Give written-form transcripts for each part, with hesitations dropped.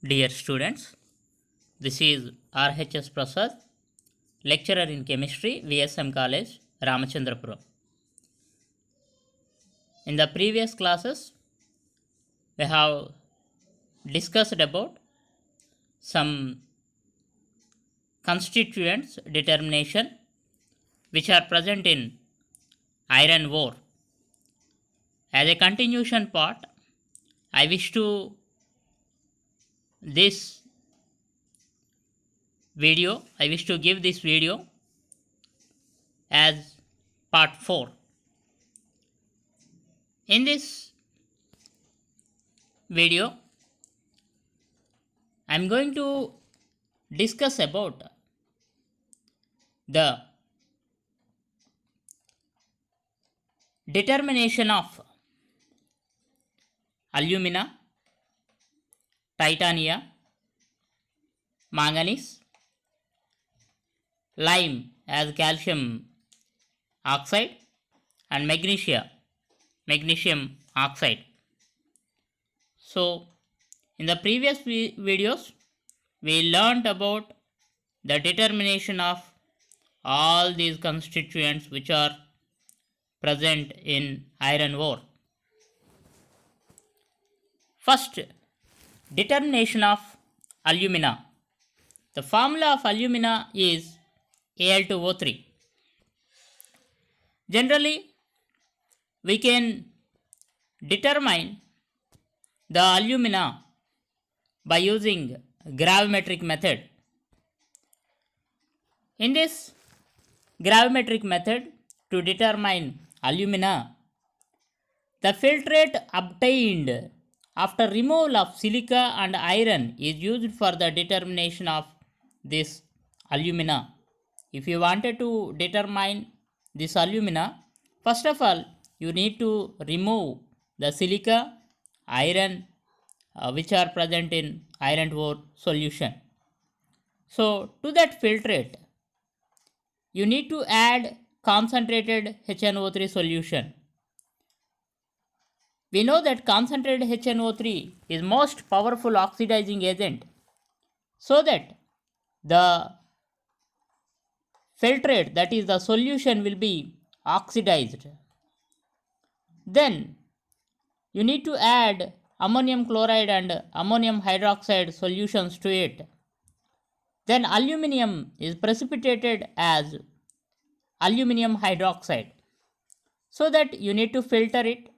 Dear students, this is RHS Prasad, lecturer in chemistry, VSM College, Ramachandrapuram. In the previous classes, we have discussed about some constituents determination which are present in iron ore. As a continuation part, I wish to give this video as part 4. In this video, I am going to discuss about the determination of alumina, titania, manganese, lime as calcium oxide, and magnesium oxide. So, in the previous videos, we learned about the determination of all these constituents which are present in iron ore. First, determination of alumina. The formula of alumina is Al2O3. Generally, we can determine the alumina by using gravimetric method. In this gravimetric method, to determine alumina, the filtrate obtained after removal of silica and iron is used for the determination of this alumina. If you wanted to determine this alumina, first of all, you need to remove the silica, iron, which are present in iron ore solution. So, to that filtrate, you need to add concentrated HNO3 solution. We know that concentrated HNO3 is most powerful oxidizing agent, so that the filtrate, that is the solution, will be oxidized. Then you need to add ammonium chloride and ammonium hydroxide solutions to it. Then aluminium is precipitated as aluminium hydroxide, so that you need to filter it.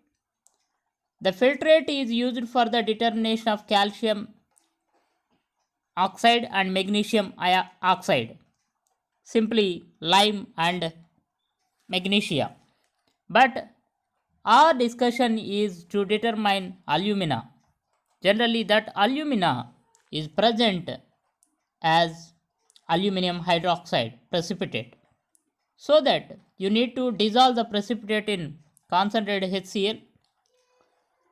The filtrate is used for the determination of calcium oxide and magnesium oxide, simply lime and magnesia. But our discussion is to determine alumina. Generally, that alumina is present as aluminium hydroxide precipitate, so that you need to dissolve the precipitate in concentrated HCl.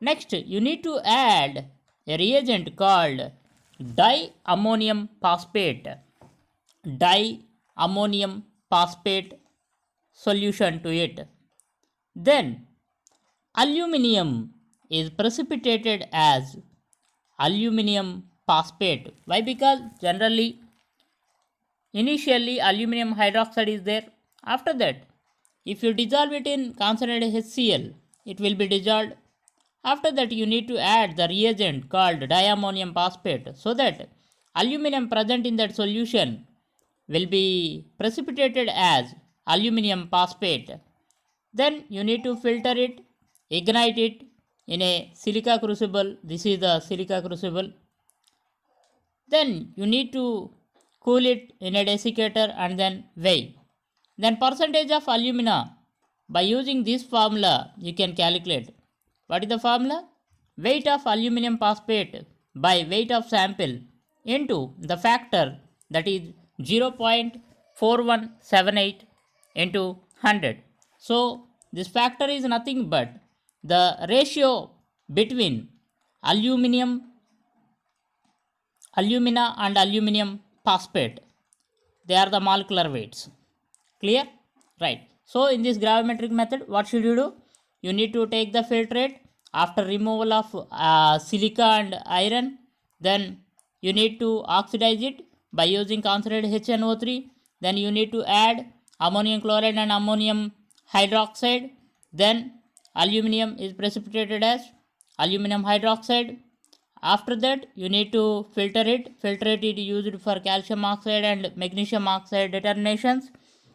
Next, you need to add a reagent called diammonium phosphate solution to it. Then aluminium is precipitated as aluminium phosphate. Why? Because generally, initially aluminium hydroxide is there. After that, if you dissolve it in concentrated HCl, it will be dissolved. After that, you need to add the reagent called diammonium phosphate, so that aluminium present in that solution will be precipitated as aluminium phosphate. Then you need to filter it, ignite it in a silica crucible. This is the silica crucible. Then you need to cool it in a desiccator and then weigh. Then percentage of alumina, by using this formula you can calculate. What is the formula? Weight of aluminium phosphate by weight of sample into the factor, that is 0.4178 into 100. So this factor is nothing but the ratio between alumina and aluminium phosphate. They are the molecular weights. Clear? Right. So in this gravimetric method, what should you do? You need to take the filtrate after removal of silica and iron, then you need to oxidize it by using concentrated HNO3. Then you need to add ammonium chloride and ammonium hydroxide. Then aluminum is precipitated as aluminum hydroxide. After that, you need to filter it. Filtrate it used for calcium oxide and magnesium oxide determinations.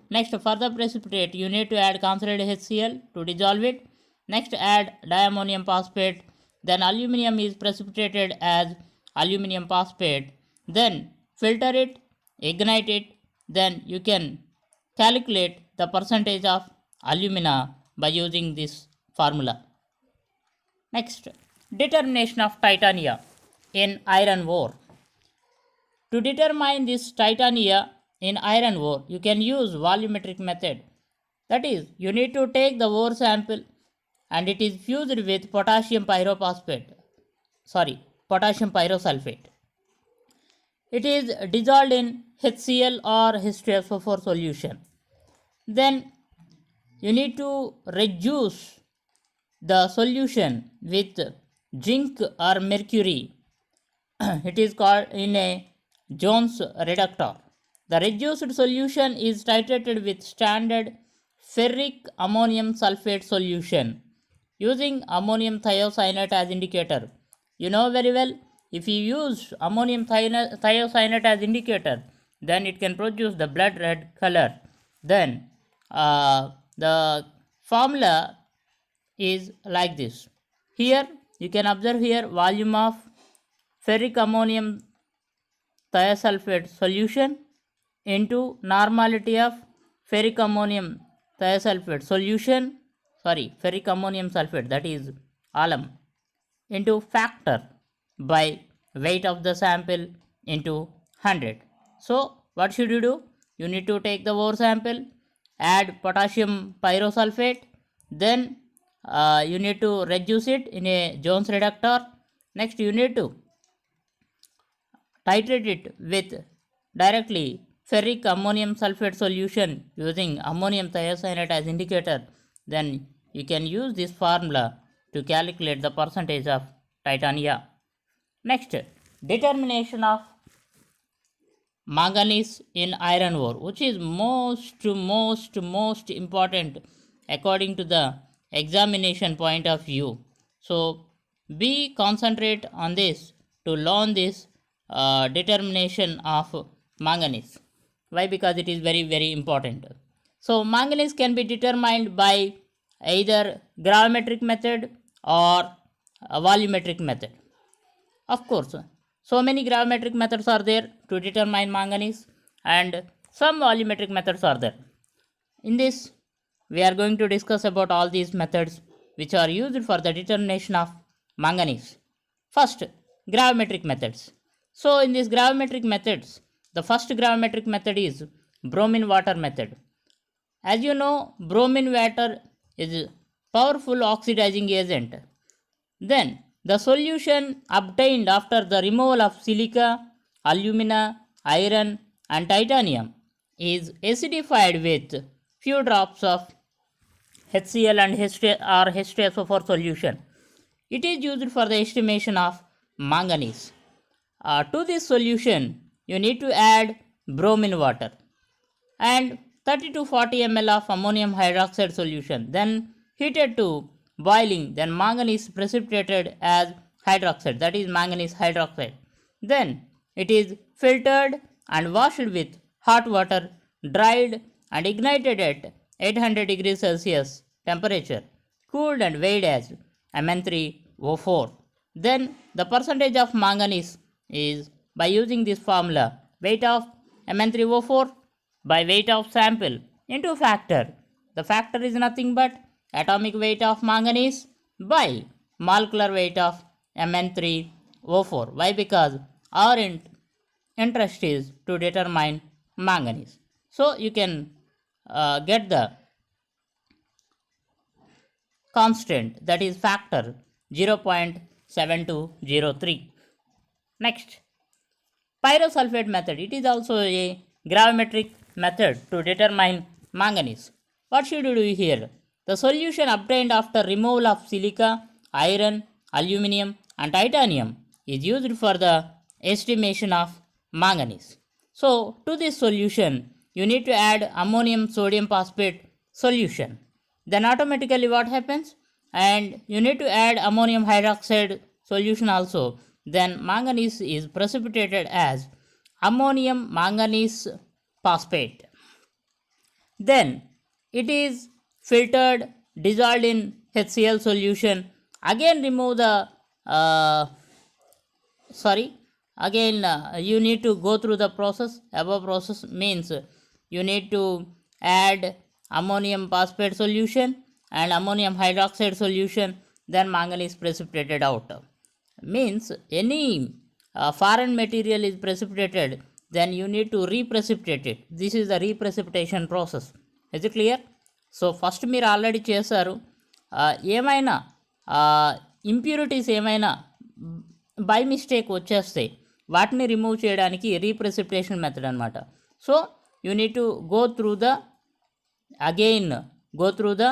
Next, further precipitate, you need to add concentrated HCl to dissolve it. Next, add diammonium phosphate. Then aluminum is precipitated as aluminum phosphate. Then filter it, ignite it. Then you can calculate the percentage of alumina by using this formula. Next, determination of titania in iron ore. To determine this titania in iron ore, you can use volumetric method. That is, you need to take the ore sample and it is fused with potassium pyrosulfate. It is dissolved in HCl or H2SO4 solution. Then you need to reduce the solution with zinc or mercury. It is called in a Jones reductor. The reduced solution is titrated with standard ferric ammonium sulfate solution using ammonium thiocyanate as indicator. You know very well, if you use ammonium thiocyanate as indicator, then it can produce the blood red color. Then the formula is like this. Here you can observe here volume of ferric ammonium thiosulfate solution into normality of ferric ammonium thiosulfate solution, ferric ammonium sulfate, that is alum, into factor by weight of the sample into 100. So what should you do? You need to take the ore sample, add potassium pyrosulfate, then you need to reduce it in a Jones reductor. Next, you need to titrate it with directly ferric ammonium sulfate solution using ammonium thiocyanate as indicator. Then you can use this formula to calculate the percentage of titania. Next, determination of manganese in iron ore, which is most important according to the examination point of view. So be concentrate on this to learn this determination of manganese. Why? Because it is very important. So manganese can be determined by either gravimetric method or a volumetric method. Of course, so many gravimetric methods are there to determine manganese and some volumetric methods are there. In this, we are going to discuss about all these methods which are used for the determination of manganese. First, gravimetric methods. So in these gravimetric methods, the first gravimetric method is bromine water method. As you know, bromine water is powerful oxidizing agent. Then the solution obtained after the removal of silica, alumina, iron and titanium is acidified with few drops of HCl and H2SO4 solution. It is used for the estimation of manganese. To this solution, you need to add bromine water and 30 to 40 ml of ammonium hydroxide solution, then heated to boiling, then manganese precipitated as hydroxide, that is manganese hydroxide. Then it is filtered and washed with hot water, dried and ignited at 800 degrees Celsius temperature, cooled and weighed as Mn3O4. Then the percentage of manganese is by using this formula, weight of Mn3O4 by weight of sample into factor. The factor is nothing but atomic weight of manganese by molecular weight of Mn3O4. Why? Because our interest is to determine manganese. So you can get the constant, that is factor 0.7203. Next, pyrosulfate method. It is also a gravimetric method to determine manganese. What should you do here? The solution obtained after removal of silica, iron, aluminum and titanium is used for the estimation of manganese. So to this solution, you need to add ammonium sodium phosphate solution. Then automatically what happens? And you need to add ammonium hydroxide solution also. Then manganese is precipitated as ammonium manganese phosphate. Then it is filtered, dissolved in HCl solution. Again remove the uh, sorry again you need to go through the process. Above process means you need to add ammonium phosphate solution and ammonium hydroxide solution, then manganese precipitated out. Means any foreign material is precipitated, then you need to reprecipitate it. This is the reprecipitation process. Is it clear? So first మీరు already చేశారు. ఏమైనా impurities ఏమైనా by mistake వచ్చేస్తే వాటిని remove చేయడానికి రీప్రెసిపిటేషన్ method అనమాట. So you need to go through the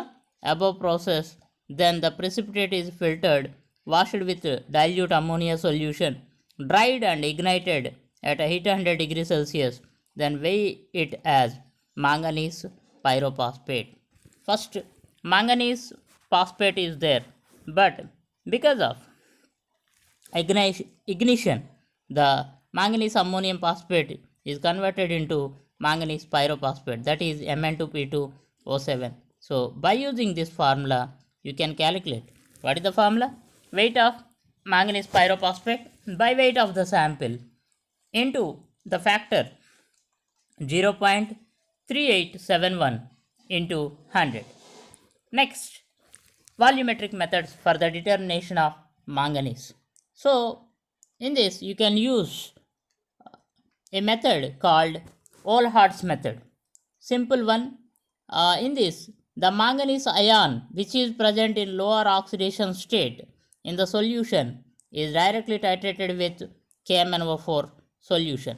above process. Then the precipitate is filtered, washed with dilute ammonia solution, dried and ignited at 800 degrees Celsius. Then weigh it as manganese pyrophosphate. First, manganese phosphate is there, but because of ignition, the manganese ammonium phosphate is converted into manganese pyrophosphate, that is Mn2P2O7. So by using this formula, you can calculate what is the formula: weight of manganese pyrophosphate by weight of the sample into the factor 0.3871 into 100. Next, volumetric methods for the determination of manganese. So in this you can use a method called Olhardt's method. Simple one. In this, the manganese ion which is present in lower oxidation state in the solution is directly titrated with KMnO4 solution.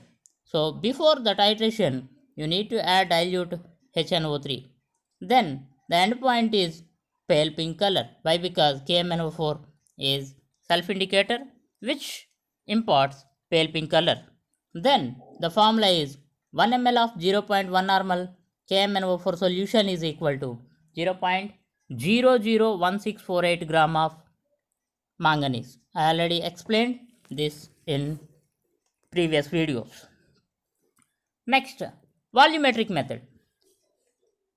So before the titration, you need to add dilute HNO3. Then the end point is pale pink color. Why? Because KMnO4 is self indicator which imparts pale pink color. Then the formula is 1 ml of 0.1 normal KMnO4 solution is equal to 0.001648 gram of manganese. I already explained this in previous videos. Next, volumetric method.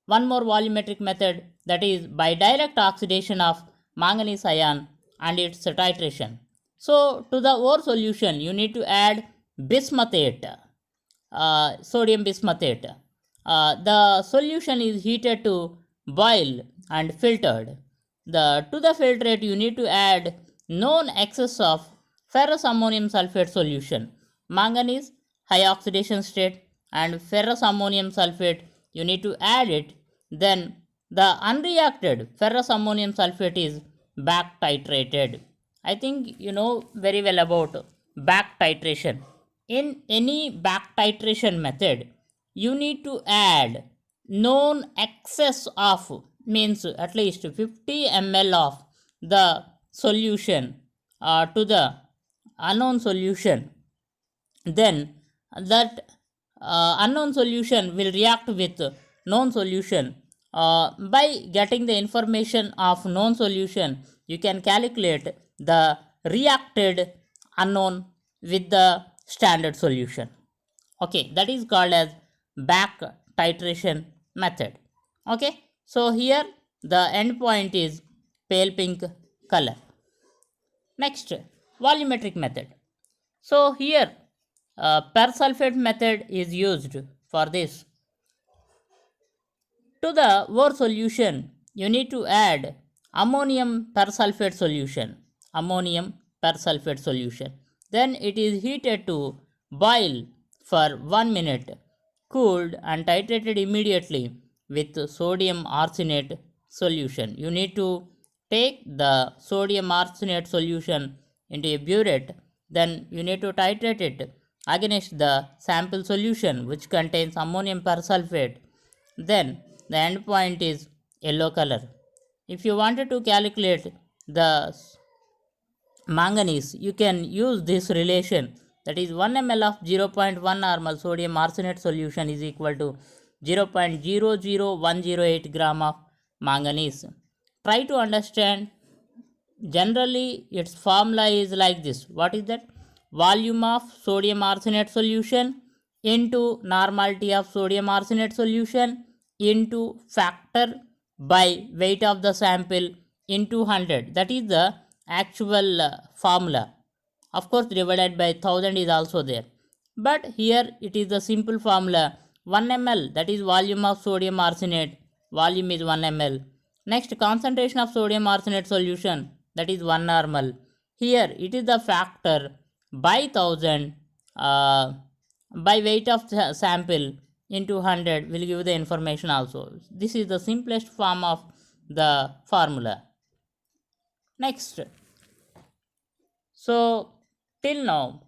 One more volumetric method, that is by direct oxidation of manganese ion and its titration. So to the ore solution you need to add bismuthate, sodium bismuthate. The solution is heated to boil and filtered. To the filtrate you need to add known excess of ferrous ammonium sulfate solution. Manganese high oxidation state and ferrous ammonium sulfate, you need to add it. Then the unreacted ferrous ammonium sulfate is back titrated. I think you know very well about back titration. In any back titration method, you need to add known excess of, means at least 50 ml of the solution to the unknown solution. Then that unknown solution will react with known solution. By getting the information of known solution, you can calculate the reacted unknown with the standard solution. Okay, that is called as back titration method. Okay, so here the end point is pale pink color. Next, volumetric method. So here persulfate method is used for this. To the ore solution you need to add ammonium persulfate solution. Then it is heated to boil for 1 minute, cooled and titrated immediately with sodium arsenate solution. You need to take the sodium arsenate solution into a burette. Then you need to titrate it against the sample solution which contains ammonium persulfate. Then the end point is yellow color. If you wanted to calculate the manganese, you can use this relation that is 1 ml of 0.1 normal sodium arsenate solution is equal to 0.00108 gram of manganese. Try to understand. Generally, its formula is like this. What is that? Volume of sodium arsenate solution into normality of sodium arsenate solution into factor by weight of the sample into 100. That is the actual formula. Of course, divided by 1000 is also there. But here it is the simple formula 1 ml, that is volume of sodium arsenate. Volume is 1 ml. Next, concentration of sodium arsenate solution, that is 1 normal. Here it is the factor by 1000 by weight of sample into 100 will give you the information also. This is the simplest form of the formula. Next, so till now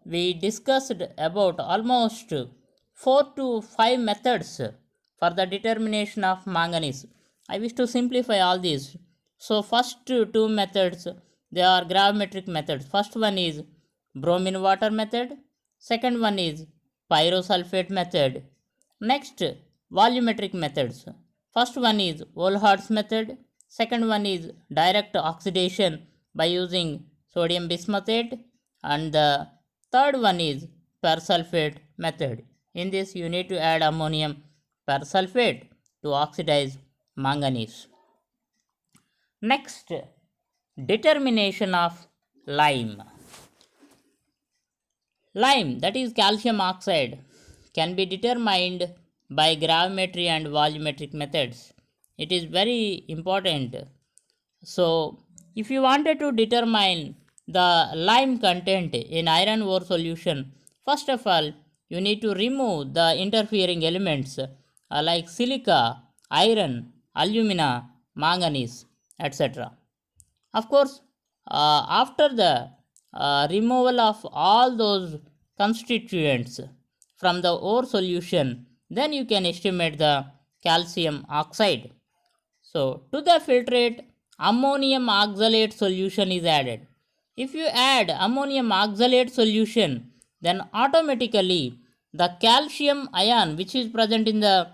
we discussed about almost 4 to 5 methods for the determination of manganese. I wish to simplify all these. So first two methods, they are gravimetric methods. First one is bromine water method. Second one is pyrosulfate method. Next, volumetric methods. First one is Volhard's method. Second one is direct oxidation by using sodium bismuthate. And the third one is persulfate method. In this, you need to add ammonium persulfate to oxidize manganese. Next, determination of lime. Lime, that is calcium oxide, can be determined by gravimetry and volumetric methods. It is very important. So, if you wanted to determine the lime content in iron ore solution, first of all, you need to remove the interfering elements like silica, iron, alumina, manganese, etc. Of course, after the removal of all those constituents from the ore solution, then you can estimate the calcium oxide. So, to the filtrate, ammonium oxalate solution is added. If you add ammonium oxalate solution, then automatically the calcium ion which is present in the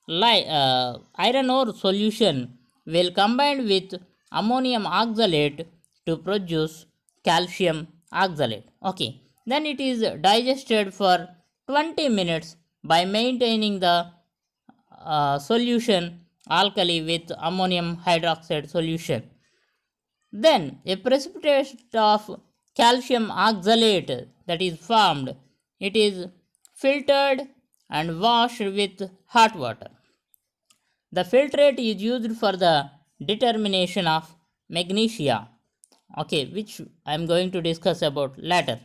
iron ore solution will combine with ammonium oxalate to produce calcium oxalate. Okay, then it is digested for 20 minutes by maintaining the solution alkali with ammonium hydroxide solution. Then a precipitate of calcium oxalate that is formed. It is filtered and washed with hot water. The filtrate is used for the determination of magnesia, okay, which I am going to discuss about later.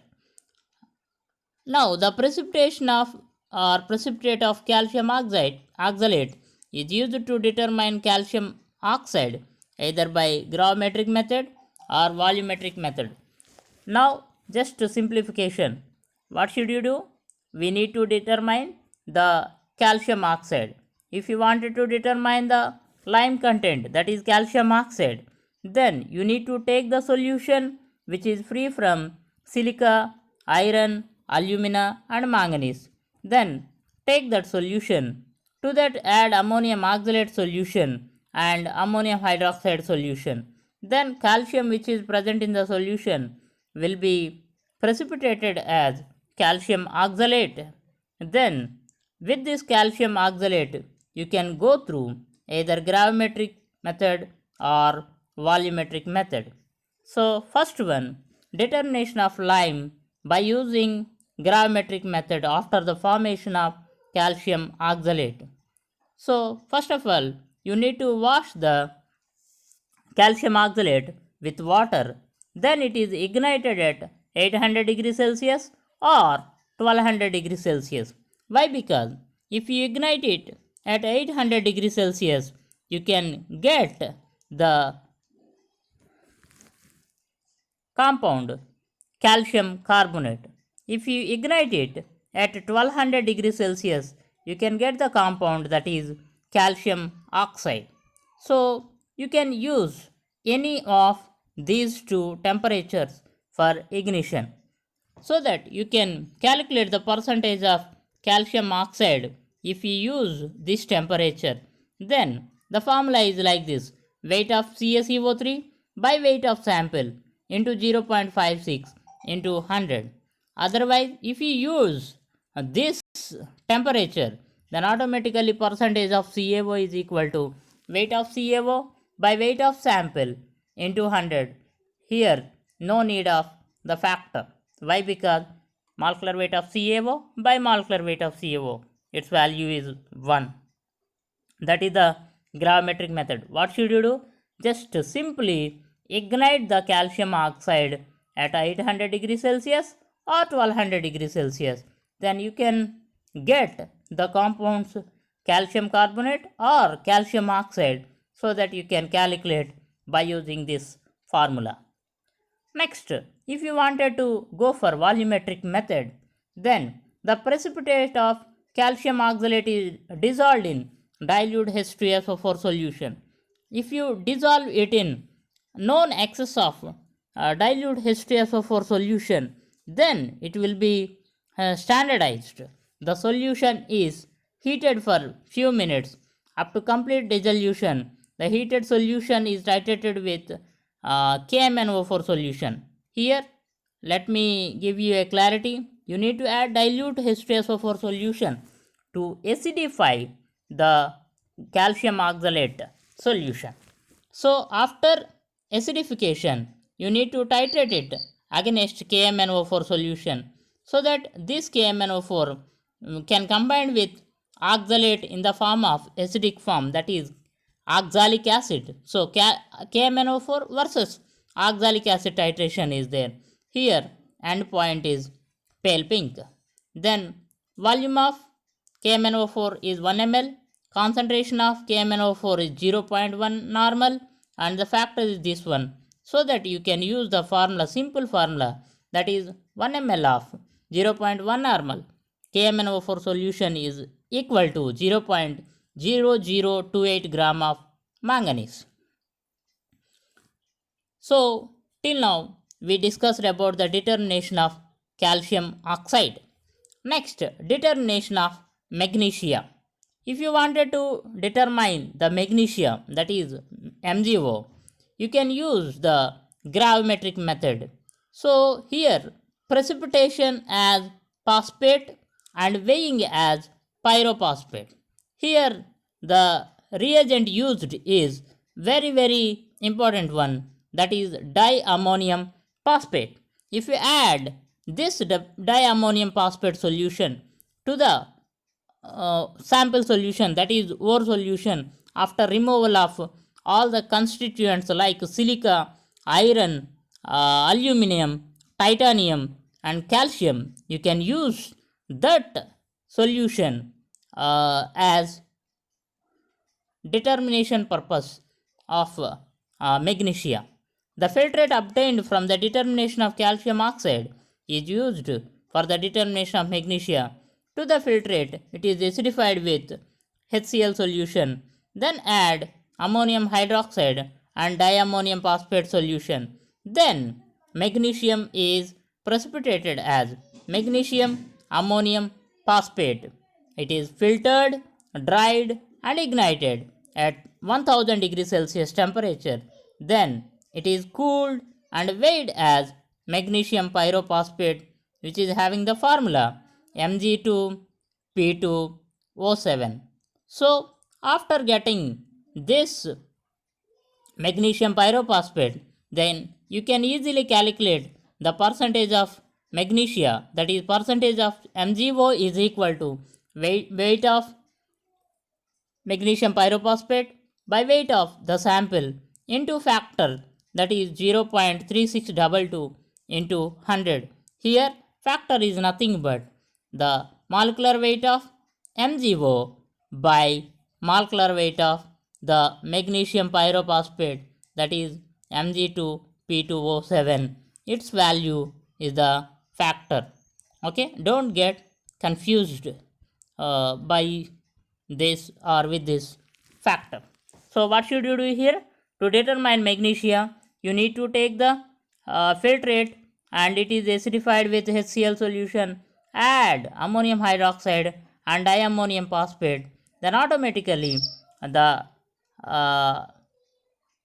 Now, the precipitation of or precipitate of calcium oxalate is used to determine calcium oxide either by gravimetric method or volumetric method. Now, just a simplification. What should you do? We need to determine the calcium oxide. If you wanted to determine the lime content, that is calcium oxide, then you need to take the solution which is free from silica, iron, alumina and manganese. Then take that solution. To that add ammonium oxalate solution and ammonium hydroxide solution. Then calcium which is present in the solution will be precipitated as calcium oxalate. Then with this calcium oxalate you can go through either gravimetric method or volumetric method. So first one, determination of lime by using gravimetric method after the formation of calcium oxalate. So first of all, you need to wash the calcium oxalate with water, then it is ignited at 800 degrees Celsius or 1200 degrees Celsius. Why? Because if you ignite it at 800 degrees Celsius, you can get the compound calcium carbonate. If you ignite it at 1200 degrees Celsius, you can get the compound that is calcium oxide. So, you can use any of these two temperatures for ignition. so that you can calculate the percentage of calcium oxide if you use this temperature. Then the formula is like this: weight of CaCO3 by weight of sample into 0.56 into 100. Otherwise, if you use this temperature, then automatically percentage of CaO is equal to weight of CaO by weight of sample into 100. Here, no need of the factor. Why? Because molecular weight of CaO by molecular weight of CaO, its value is 1. That is the gravimetric method. What should you do? Just simply ignite the calcium oxide at 800 degrees Celsius or 1200 degrees Celsius. Then you can get the compounds calcium carbonate or calcium oxide, so that you can calculate by using this formula. Next, if you wanted to go for volumetric method, then the precipitate of calcium oxalate is dissolved in dilute H2SO4 solution. If you dissolve it in known excess of dilute H2SO4 solution, then it will be standardized. The solution is heated for few minutes up to complete dissolution. The heated solution is titrated with KMnO4 solution. Here, let me give you a clarity. You need to add dilute H2SO4 solution to acidify the calcium oxalate solution. So, after acidification, you need to titrate it against KMnO4 solution, so that this KMnO4 can combine with oxalate in the form of acidic form, that is oxalic acid. So KMnO4 versus oxalic acid titration is there. Here end point is pale pink. Then volume of KMnO4 is 1 ml. Concentration of KMnO4 is 0.1 normal, and the factor is this one, so that you can use the formula, simple formula, that is 1 ml of 0.1 normal KMnO4 solution is equal to 0.0028 gram of manganese. So, till now we discussed about the determination of calcium oxide. Next, determination of magnesia. If you wanted to determine the magnesia, that is MgO, you can use the gravimetric method. So, here precipitation as phosphate and weighing as pyrophosphate. Here the reagent used is very important one, that is diammonium phosphate. If you add this diammonium phosphate solution to the sample solution, that is ore solution, after removal of all the constituents like silica, iron, aluminum, titanium and calcium, you can use that solution as determination purpose of magnesia. The filtrate obtained from the determination of calcium oxide is used for the determination of magnesia. To the filtrate, it is acidified with HCl solution. Then add ammonium hydroxide and diammonium phosphate solution. Then magnesium is precipitated as magnesium ammonium phosphate. It is filtered, dried and ignited at 1000 degrees Celsius temperature. Then it is cooled and weighed as magnesium pyrophosphate, which is having the formula Mg2P2O7. So, after getting this magnesium pyrophosphate, then you can easily calculate the percentage of magnesia, that is percentage of MgO is equal to weight of magnesium pyrophosphate by weight of the sample into factor, that is 0.3622 into 100. Here factor is nothing but the molecular weight of MgO by molecular weight of the magnesium pyrophosphate, that is Mg2P2O7. Its value is the factor. Okay, don't get confused by this or with this factor. So what should you do here? To determine magnesia, you need to take the filtrate and it is acidified with HCl solution, add ammonium hydroxide and diammonium phosphate, then automatically the uh,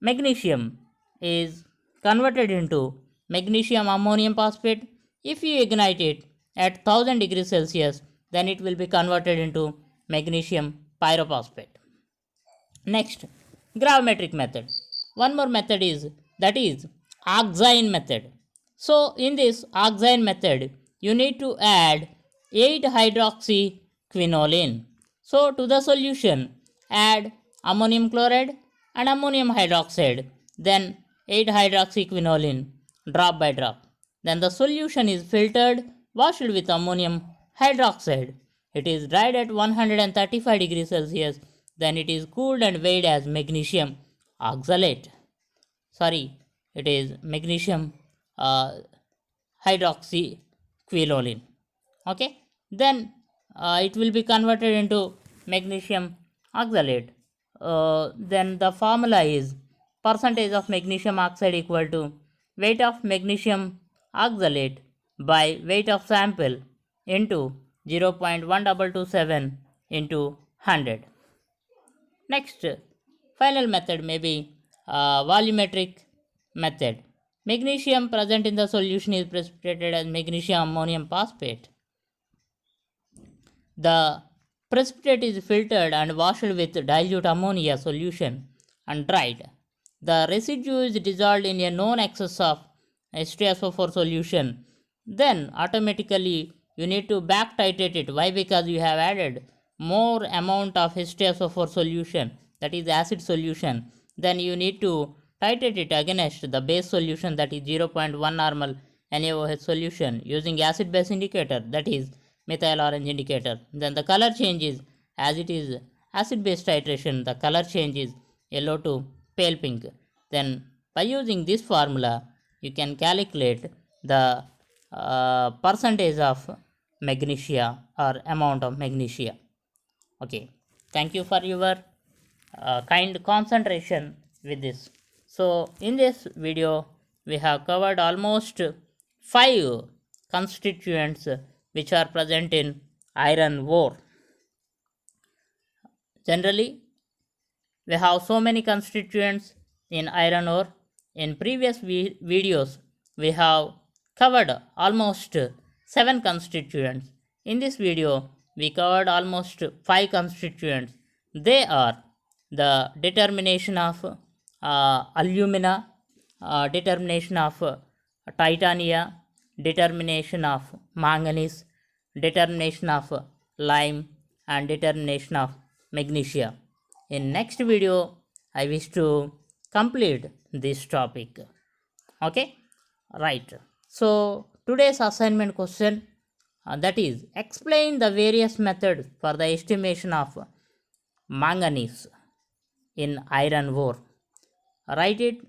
magnesium is converted into magnesium ammonium phosphate. If you ignite it at 1000 degrees Celsius, then it will be converted into magnesium pyrophosphate. Next, gravimetric method. One more method is that is oxime method. So in this oxime method, you need to add 8 hydroxyquinoline. So to the solution, add ammonium chloride and ammonium hydroxide, then 8 hydroxyquinoline drop by drop. Then the solution is filtered, washed with ammonium hydroxide. It is dried at 135 degrees Celsius. Then it is cooled and weighed as magnesium oxalate. Sorry, it is magnesium hydroxyquinoline. Okay, then it will be converted into magnesium oxalate. Then the formula is percentage of magnesium oxide equal to weight of magnesium oxalate by weight of sample into 0.1227 into 100. Next, final method may be volumetric method. Magnesium present in the solution is precipitated as magnesium ammonium phosphate. The precipitate is filtered and washed with dilute ammonia solution and dried. The residue is dissolved in a known excess of H2SO4 solution. Then automatically you need to back titrate it. Why? Because you have added more amount of H2SO4 solution, that is acid solution. Then you need to titrate it against the base solution, that is 0.1 normal NaOH solution using acid base indicator, that is methyl orange indicator. Then the color changes as it is acid base titration, the color changes yellow to pale pink. Then by using this formula you can calculate the percentage of magnesia or amount of magnesia. Okay, thank you for your kind concentration with this. So in this video we have covered almost 5 constituents which are present in iron ore. Generally we have so many constituents in iron ore. In previous videos we have covered almost 7 constituents. In this video we covered almost 5 constituents. They are the determination of alumina, determination of titania, determination of manganese, determination of lime, and determination of magnesia. In next video I wish to complete this topic. Okay, right. So today's assignment question, that is explain the various methods for the estimation of manganese in iron ore. Write it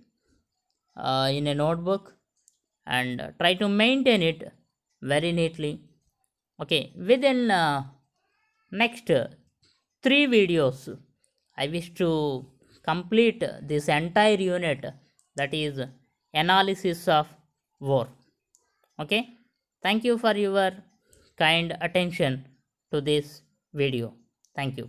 in a notebook and try to maintain it very neatly. Okay, within next 3 videos I wish to complete this entire unit, that is analysis of ore. Okay, thank you for your kind attention to this video. Thank you.